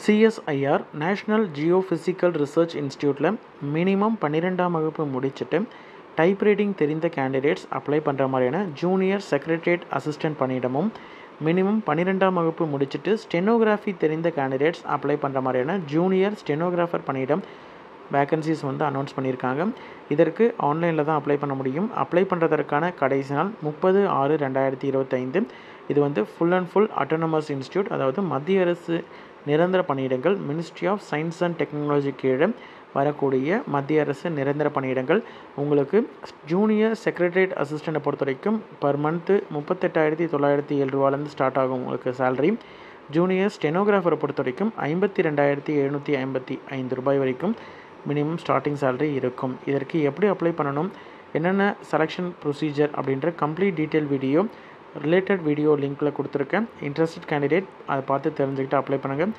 CSIR national geophysical research இன்ஸ்டியூட்டில் minimum 12ஆம் வகுப்பு முடிச்சுட்டு டைப்ரைட்டிங் தெரிந்த கேண்டிடேட்ஸ் அப்ளை பண்ணுற மாதிரியான ஜூனியர் செக்ரட்டரியேட் அசிஸ்டன்ட் பணியிடமும், மினிமம் 12ஆம் வகுப்பு முடிச்சுட்டு ஸ்டெனோகிராஃபி தெரிந்த கேண்டிடேட்ஸ் அப்ளை பண்ணுற மாதிரியான ஜூனியர் ஸ்டெனோகிராஃபர் பணியிடம் வேகன்சிஸ் அனௌன்ஸ் பண்ணியிருக்காங்க. இதற்கு ஆன்லைனில் தான் அப்ளை பண்ண முடியும். அப்ளை பண்ணுறதற்கான கடைசி நாள் 30/6/2025. இது full and full autonomous institute, அதாவது மத்திய அரசு நிரந்தர பணியிடங்கள், ministry of science and technology கீழே வரக்கூடிய மத்திய அரசு நிரந்தர பணியிடங்கள். உங்களுக்கு ஜூனியர் செக்ரட்டரியேட் அசிஸ்டண்ட்டை பொறுத்த வரைக்கும் பர் மந்த்து 38,907 ரூபாலேருந்து ஸ்டார்ட் ஆகும் உங்களுக்கு சேலரி. ஜூனியர் ஸ்டெனோகிராஃபரை பொறுத்த வரைக்கும் 52,755 ரூபாய் வரைக்கும் மினிமம் ஸ்டார்டிங் சேலரி இருக்கும். இதற்கு எப்படி அப்ளை பண்ணணும், என்னென்ன செலெக்ஷன் ப்ரொசீஜர் அப்படின்ற complete detail video related video லிங்க்கில் கொடுத்துருக்கேன். இன்ட்ரெஸ்டட் கேண்டிடேட் அதை பார்த்து தெரிஞ்சுக்கிட்டு அப்ளை பண்ணுங்கள்.